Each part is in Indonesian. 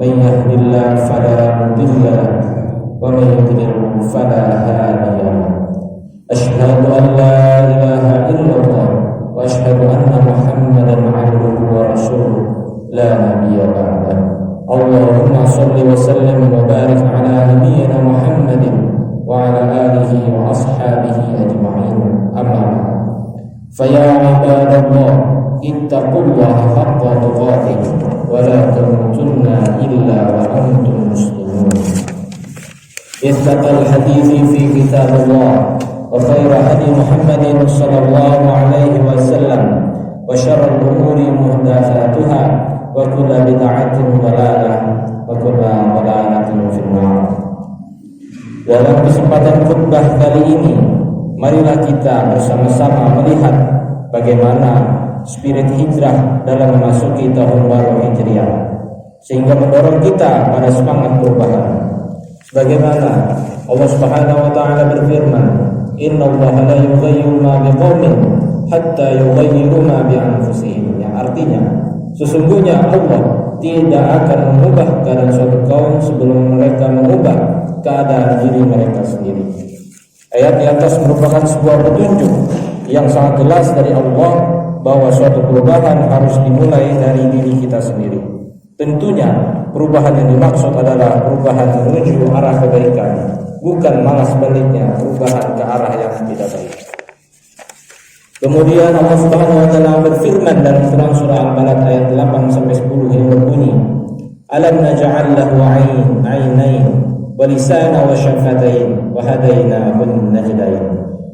من يهد الله فلا مضل له ومن يضلل فلا هادي له أشهد أن لا إله إلا الله وأشهد أن محمدا عبده ورسوله لا نبي بعده اللهم صل وسلم وبارك على نبينا محمد وعلى آله وأصحابه أجمعين أما بعد فيا عباد الله اتقوا الله حق تقاته ولا تموتن إلا وأنتم مسلمون اتقى الحديث في كتاب الله وخير هدي محمد صلى الله عليه وسلم وشر الأمور محدثاتها وكل بدعة ضلالة وكل ضلالة في النار. Dalam kesempatan khutbah kali ini, marilah kita bersama-sama melihat bagaimana spirit hijrah dalam memasuki tahun baru Hijriah, sehingga mendorong kita pada semangat perubahan. Sebagaimana Allah Subhanahu wa taala berfirman, "Innallaha la yughayyiru ma biqaumin hatta yughayyiru ma bi anfusihim." Yang artinya, sesungguhnya Allah tidak akan mengubah keadaan suatu kaum sebelum mereka mengubah keadaan diri mereka sendiri. Ayat di atas merupakan sebuah petunjuk yang sangat jelas dari Allah bahwa suatu perubahan harus dimulai dari diri kita sendiri. Tentunya perubahan yang dimaksud adalah perubahan menuju arah kebaikan, bukan malah sebaliknya perubahan ke arah yang tidak baik. Kemudian Allah Subhanahu wa taala berfirman dalam Quran surah Al-Balad ayat 8 sampai 10 yang berbunyi, "Alam naj'al lahu 'ainain wa lisana wa syafatain wa hadainahun najdain."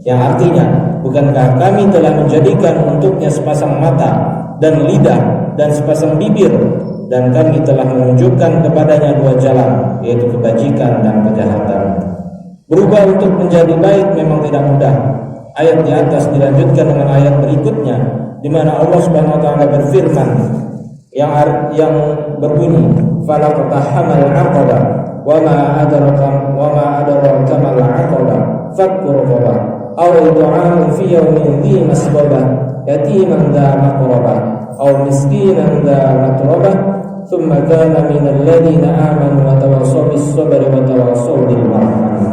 Yang artinya, bukankah kami telah menjadikan untuknya sepasang mata dan lidah dan sepasang bibir, dan kami telah menunjukkan kepadanya dua jalan, yaitu kebajikan dan kejahatan. Berubah untuk menjadi baik memang tidak mudah. Ayat di atas dilanjutkan dengan ayat berikutnya, di mana Allah Subhanahu wa taala berfirman yang berbunyi, "Fala tatahamal 'aqaba wa ma adraka mal 'aqaba fakku raqabah aw it'amun fi yawmin dhi masghabah yatiman dha maqrabah aw miskinan dha matrabah thumma kana minal ladzina amanu wa tawassaw bis sabri wa tawassaw bil marhamah."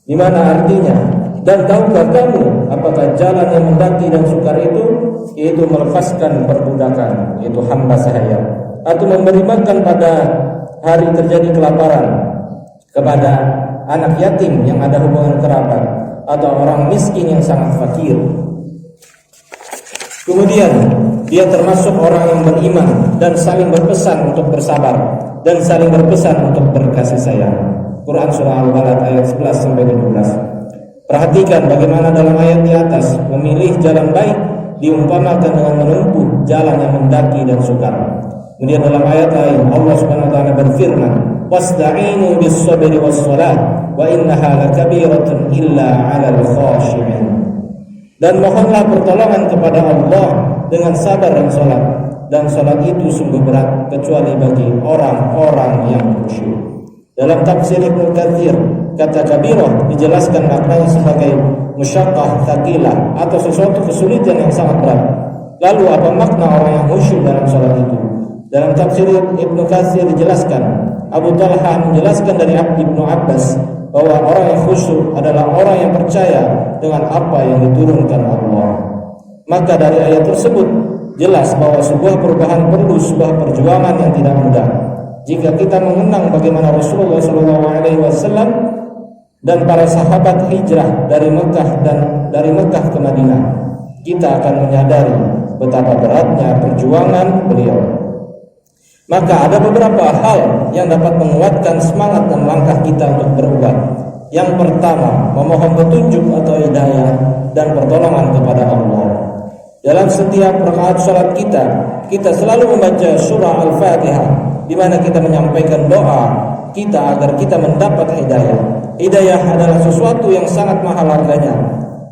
Di mana artinya, dan tahukah kamu apakah jalan yang mendaki dan sukar itu, yaitu melepaskan perbudakan, yaitu hamba sahaya, atau memberi makan pada hari terjadi kelaparan kepada anak yatim yang ada hubungan kerabat, atau orang miskin yang sangat fakir. Kemudian dia termasuk orang yang beriman dan saling berpesan untuk bersabar dan saling berpesan untuk berkasih sayang. Quran surah Al-Balad ayat 11 sampai 12. Perhatikan bagaimana dalam ayat di atas memilih jalan baik diumpamakan dengan menempuh jalan yang mendaki dan sukar. Kemudian dalam ayat lain Allah Subhanahu wa taala berfirman, "Wasta'inu bis-sabri was-shalah wa innaha lakabiratun illa 'alal khashi'in." Dan mohonlah pertolongan kepada Allah dengan sabar dan salat, dan salat itu sungguh berat kecuali bagi orang-orang yang khusyuk. Dalam tafsir Ibnu Katsir, kata kabirah dijelaskan maknanya sebagai musyaqqah tsaqilah, atau sesuatu kesulitan yang sangat berat. Lalu apa makna orang yang khusyuk dalam salat itu? Dalam tafsir Ibnu Katsir dijelaskan, Abu Talha menjelaskan dari Ibnu Abbas bahwa orang yang khusyuk adalah orang yang percaya dengan apa yang diturunkan Allah. Maka dari ayat tersebut jelas bahwa sebuah perubahan perlu sebuah perjuangan yang tidak mudah. Jika kita mengenang bagaimana Rasulullah SAW dan para sahabat hijrah dari Mekah ke Madinah, kita akan menyadari betapa beratnya perjuangan beliau. Maka ada beberapa hal yang dapat menguatkan semangat dan langkah kita untuk berubah. Yang pertama, memohon petunjuk atau hidayah dan pertolongan kepada Allah. Dalam setiap rakaat salat kita selalu membaca surah Al-Fatihah, di mana kita menyampaikan doa kita agar kita mendapat hidayah. Hidayah adalah sesuatu yang sangat mahal harganya.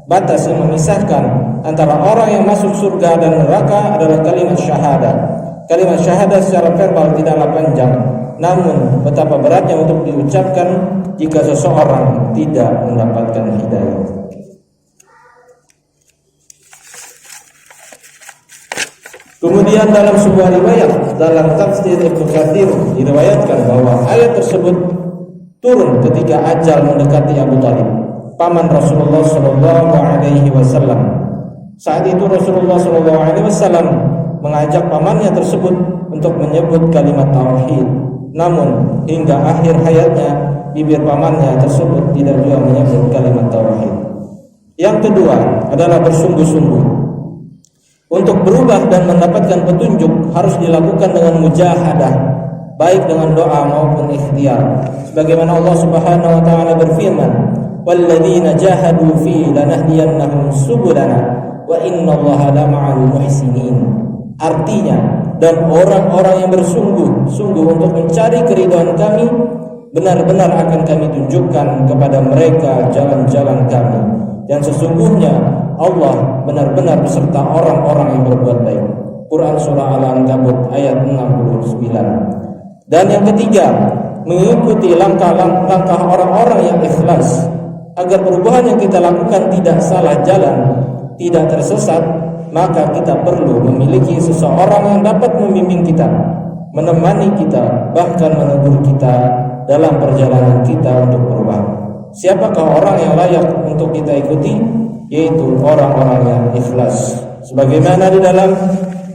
Batas yang memisahkan antara orang yang masuk surga dan neraka adalah kalimat syahadat. Kalimat syahadat secara verbal tidaklah panjang, namun betapa beratnya untuk diucapkan jika seseorang tidak mendapatkan hidayah. Kemudian dalam sebuah riwayat dalam tafsir Ibnu Katsir diriwayatkan bahwa ayat tersebut turun ketika ajal mendekati Abu Thalib, paman Rasulullah sallallahu alaihi wasallam. Saat itu Rasulullah sallallahu alaihi wasallam mengajak pamannya tersebut untuk menyebut kalimat tauhid. Namun hingga akhir hayatnya bibir pamannya tersebut tidak juga menyebut kalimat tauhid. Yang kedua adalah bersungguh-sungguh. Untuk berubah dan mendapatkan petunjuk harus dilakukan dengan mujahadah, baik dengan doa maupun ikhtiar. Sebagaimana Allah Subhanahu wa taala berfirman, "Walladzina jahadu fi lanahdiyannahum subulana wa innallaha lama'al muhsinin." Artinya, dan orang-orang yang bersungguh-sungguh untuk mencari keridhaan kami, benar-benar akan kami tunjukkan kepada mereka jalan-jalan kami. Dan sesungguhnya Allah benar-benar beserta orang-orang yang berbuat baik. Quran Surah Al-Ankabut ayat 69. Dan yang ketiga, mengikuti langkah-langkah orang-orang yang ikhlas agar perubahan yang kita lakukan tidak salah jalan, tidak tersesat. Maka kita perlu memiliki seseorang yang dapat membimbing kita, menemani kita, bahkan menegur kita dalam perjalanan kita untuk berubah. Siapakah orang yang layak untuk kita ikuti? Yaitu orang-orang yang ikhlas. Sebagaimana di dalam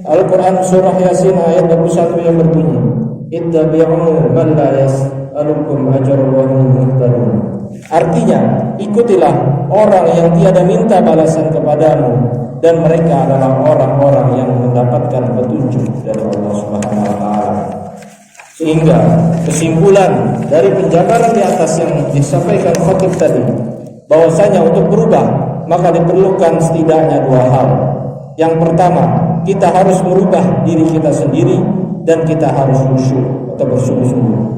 Al-Quran surah Yasin ayat 21 yang berbunyi, "Ittabi'u man la yas'alukum ajran wa hum muhtadun." Artinya, ikutilah orang yang tiada minta balasan kepadamu, dan mereka adalah orang-orang yang mendapatkan petunjuk dari Allah Subhanahu wa taala. Sehingga kesimpulan dari penjabaran di atas yang disampaikan khatib tadi, bahwasanya untuk berubah maka diperlukan setidaknya dua hal. Yang pertama, kita harus merubah diri kita sendiri, dan kita harus khusyuk atau bersungguh-sungguh.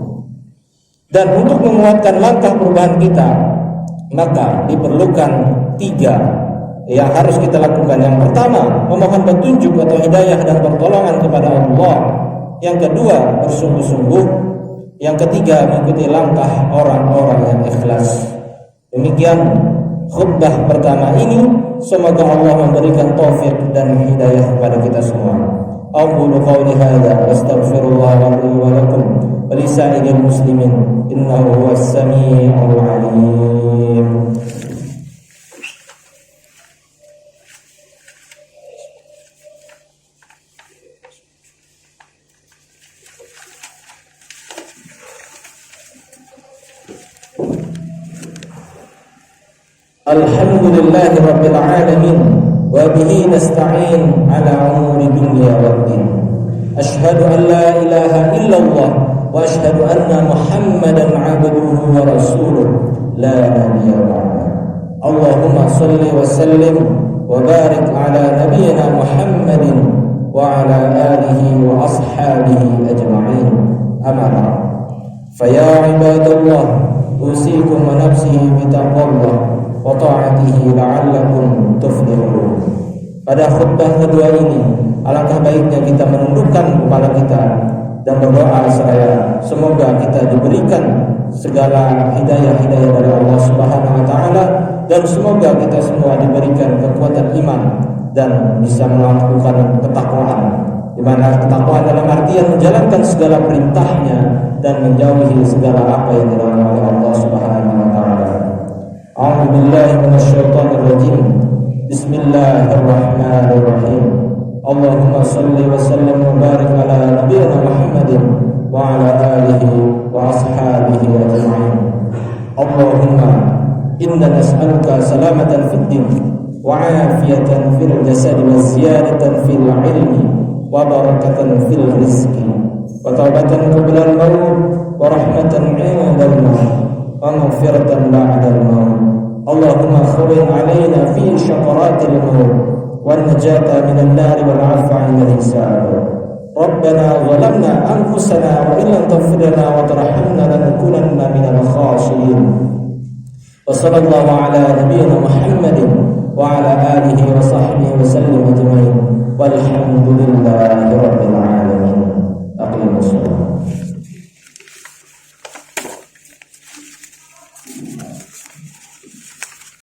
Dan untuk menguatkan langkah perubahan kita, maka diperlukan tiga yang harus kita lakukan. Yang pertama, memohon petunjuk atau hidayah dan pertolongan kepada Allah. Yang kedua, bersungguh-sungguh. Yang ketiga, mengikuti langkah orang-orang yang ikhlas. Demikian khutbah pertama ini. Semoga Allah memberikan taufik dan hidayah kepada kita semua. Aqulu qawli hadza wa astaghfirullah li wa lakum wa li sa'iril muslimin innahu huwas samii'ul 'aliim. Alhamdulillahi rabbil alamin wa bihi nasta'in ala umuri dunya waddin. Ashhadu an la ilaha illallah wa ashhadu anna Muhammadan 'abduhu wa rasuluh la nabiyya ba'da. Allahumma shalli wa sallim wa barik ala nabiyyina Muhammadin wa ala alihi wa ashabihi ajma'in. Amma ba'd. Fa ya ibadallah, usikum wa nafsi bi taqwallah wa ta'atihi la'allakum tuflihun. Pada khutbah kedua ini, alangkah baiknya kita menundukkan kepala kita dan berdoa seraya semoga kita diberikan segala hidayah-hidayah dari Allah Subhanahu wa taala, dan semoga kita semua diberikan kekuatan iman dan bisa melakukan ketakwaan, di mana ketakwaan dalam artian menjalankan segala perintahnya dan menjauhi segala apa yang dilarang oleh Allah Subhanahu wa taala. A'udzu billahi minasyaitonir rajim. Bismillahirrahmanirrahim. Allahumma shalli wa sallim wa barik ala nabiyyina Muhammadin wa ala alihi wa ashabihi ajma'in. Allahumma inna nas'aluka salamatan fid din wa 'afiyatan fil jasad wa ziyadatan fil 'ilmi wa barakatan fil rizqi wa taubatan qabla al-maut wa rahmatan 'inda al-maut wa maghfiratan ba'da al-maut. Allahumma khawwin 'alaina fi syaqaratil maut wan najata minan nar wal 'afwa 'inda al-hisab. Rabbana zalamna anfusana wa in lam taghfir lana wa tarhamna lanakunanna minal khasirin. Wa sallallahu ala nabiyyina Muhammadin wa ala alihi wa sahbihi wa sallam ajma'in. Walhamdulillahi rabbil